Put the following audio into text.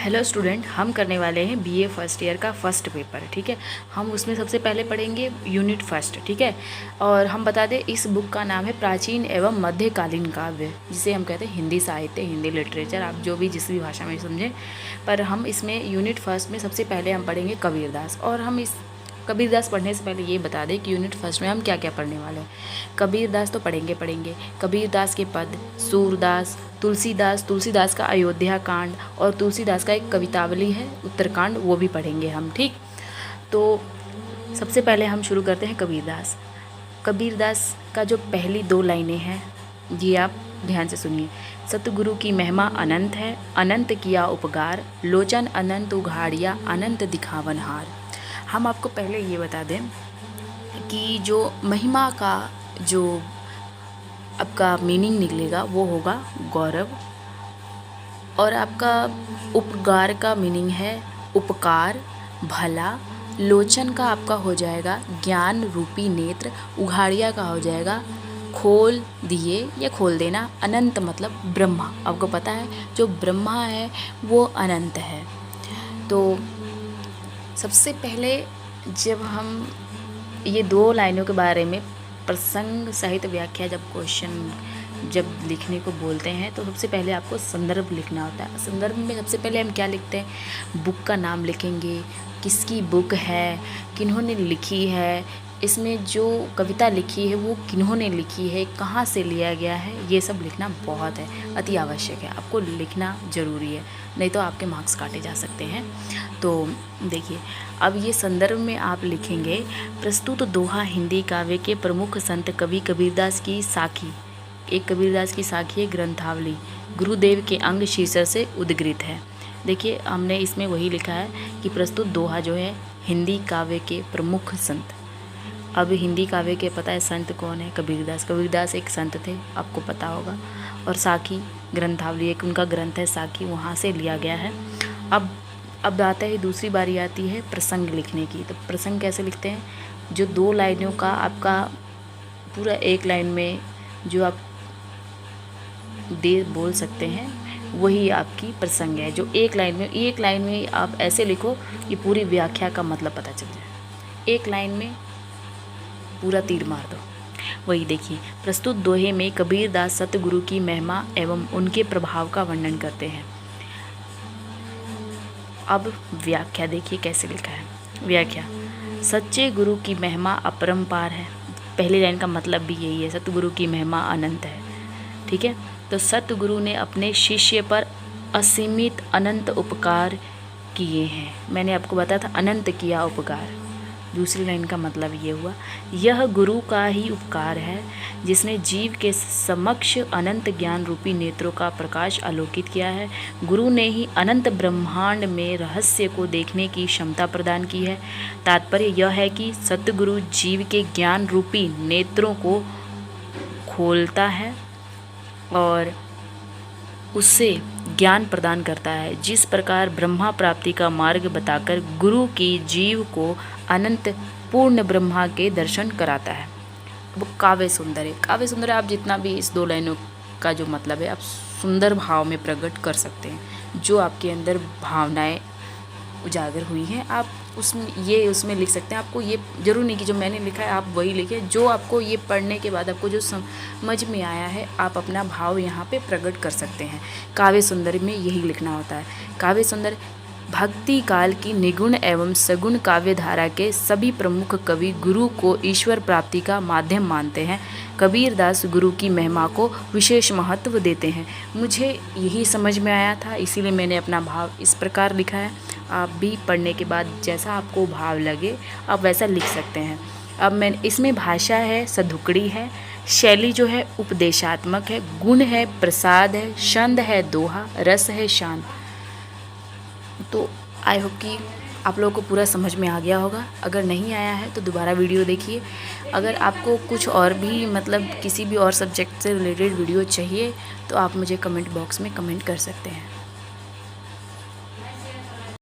Hello student, हम करने वाले हैं बीए फर्स्ट ईयर का फर्स्ट पेपर। ठीक है, हम उसमें सबसे पहले पढ़ेंगे यूनिट फर्स्ट। ठीक है, और हम बता दें इस बुक का नाम है प्राचीन एवं मध्यकालीन काव्य, जिसे हम कहते हैं हिंदी साहित्य, हिंदी लिटरेचर, आप जो भी जिस भी भाषा में समझें। पर हम इसमें यूनिट फर्स्ट में सबसे पहले हम पढ़ेंगे कबीरदास। और हम इस कबीरदास पढ़ने से पहले ये बता दें कि यूनिट फर्स्ट में हम क्या क्या पढ़ने वाले हैं। कबीरदास तो पढ़ेंगे कबीरदास के पद, सूरदास, तुलसीदास का अयोध्या कांड, और तुलसीदास का एक कवितावली है उत्तरकांड, वो भी पढ़ेंगे हम। ठीक, तो सबसे पहले हम शुरू करते हैं कबीरदास। कबीरदास का जो पहली 2 लाइनें हैं ये आप ध्यान से सुनिए। सतगुरु की महिमा अनंत है, अनंत किया उपकार, लोचन अनंत उघाड़िया, अनंत दिखावन हार। हम आपको पहले ये बता दें कि जो महिमा का जो आपका मीनिंग निकलेगा वो होगा गौरव, और आपका उपकार का मीनिंग है उपकार, भला। लोचन का आपका हो जाएगा ज्ञान रूपी नेत्र, उघाड़िया का हो जाएगा खोल दिए या खोल देना, अनंत मतलब ब्रह्मा। आपको पता है जो ब्रह्मा है वो अनंत है। तो सबसे पहले जब हम ये 2 लाइनों के बारे में प्रसंग सहित व्याख्या जब लिखने को बोलते हैं तो सबसे पहले आपको संदर्भ लिखना होता है। संदर्भ में सबसे पहले हम क्या लिखते हैं, बुक का नाम लिखेंगे, किसकी बुक है, किन्होंने लिखी है, इसमें जो कविता लिखी है वो किन्होंने लिखी है, कहाँ से लिया गया है, ये सब लिखना बहुत है, अति आवश्यक है। आपको लिखना ज़रूरी है, नहीं तो आपके मार्क्स काटे जा सकते हैं। तो देखिए, अब ये संदर्भ में आप लिखेंगे प्रस्तुत दोहा हिंदी काव्य के प्रमुख संत कवि कबीरदास की साखी, एक कबीरदास की साखी है ग्रंथावली, गुरुदेव के अंग शीर्षक से उद्गृत है। देखिए, हमने इसमें वही लिखा है कि प्रस्तुत दोहा जो है हिंदी काव्य के प्रमुख संत। अब हिंदी काव्य के पता है संत कौन है, कबीरदास एक संत थे, आपको पता होगा। और साखी ग्रंथावली एक उनका ग्रंथ है साखी, वहाँ से लिया गया है। अब आता है दूसरी बारी आती है प्रसंग लिखने की। तो प्रसंग कैसे लिखते हैं, जो 2 लाइनों का आपका पूरा 1 लाइन में जो आप बोल सकते हैं वही आपकी प्रसंग है। जो 1 लाइन में आप ऐसे लिखो कि पूरी व्याख्या का मतलब पता चल जाए। 1 लाइन में पूरा तीर मार दो। वही देखिए, प्रस्तुत दोहे में कबीरदास सतगुरु की महिमा एवं उनके प्रभाव का वर्णन करते हैं। अब व्याख्या देखिए कैसे लिखा है। व्याख्या, सच्चे गुरु की महिमा अपरंपार है। पहली लाइन का मतलब भी यही है, सतगुरु की महिमा अनंत है। ठीक है, तो सतगुरु ने अपने शिष्य पर असीमित अनंत उपकार किए हैं। मैंने आपको बताया था अनंत किया उपकार। दूसरी लाइन का मतलब ये हुआ, यह गुरु का ही उपकार है जिसने जीव के समक्ष अनंत ज्ञान रूपी नेत्रों का प्रकाश आलोकित किया है। गुरु ने ही अनंत ब्रह्मांड में रहस्य को देखने की क्षमता प्रदान की है। तात्पर्य यह है कि सतगुरु जीव के ज्ञान रूपी नेत्रों को खोलता है और उससे ज्ञान प्रदान करता है। जिस प्रकार ब्रह्मा प्राप्ति का मार्ग बताकर गुरु की जीव को अनंत पूर्ण ब्रह्मा के दर्शन कराता है। वो काव्य सुंदर है। काव्य सुंदर है, आप जितना भी इस 2 लाइनों का जो मतलब है आप सुंदर भाव में प्रकट कर सकते हैं। जो आपके अंदर भावनाएं उजागर हुई हैं आप उसमें लिख सकते हैं। आपको ये जरूर नहीं कि जो मैंने लिखा है आप वही लिखें। जो आपको ये पढ़ने के बाद आपको जो समझ में आया है आप अपना भाव यहाँ पे प्रकट कर सकते हैं। काव्य सुंदर में यही लिखना होता है। काव्य सुंदर भक्ति काल की निगुण एवं सगुण काव्य धारा के सभी प्रमुख कवि गुरु को ईश्वर प्राप्ति का माध्यम मानते हैं। कबीरदास गुरु की महिमा को विशेष महत्व देते हैं। मुझे यही समझ में आया था, इसीलिए मैंने अपना भाव इस प्रकार लिखा है। आप भी पढ़ने के बाद जैसा आपको भाव लगे आप वैसा लिख सकते हैं। अब मैं इसमें भाषा है सधुकड़ी है, शैली जो है उपदेशात्मक है, गुण है प्रसाद है, छंद है दोहा, रस है शांत। तो आई होप कि आप लोगों को पूरा समझ में आ गया होगा। अगर नहीं आया है तो दोबारा वीडियो देखिए। अगर आपको कुछ और भी मतलब किसी भी और सब्जेक्ट से रिलेटेड वीडियो चाहिए तो आप मुझे कमेंट बॉक्स में कमेंट कर सकते हैं।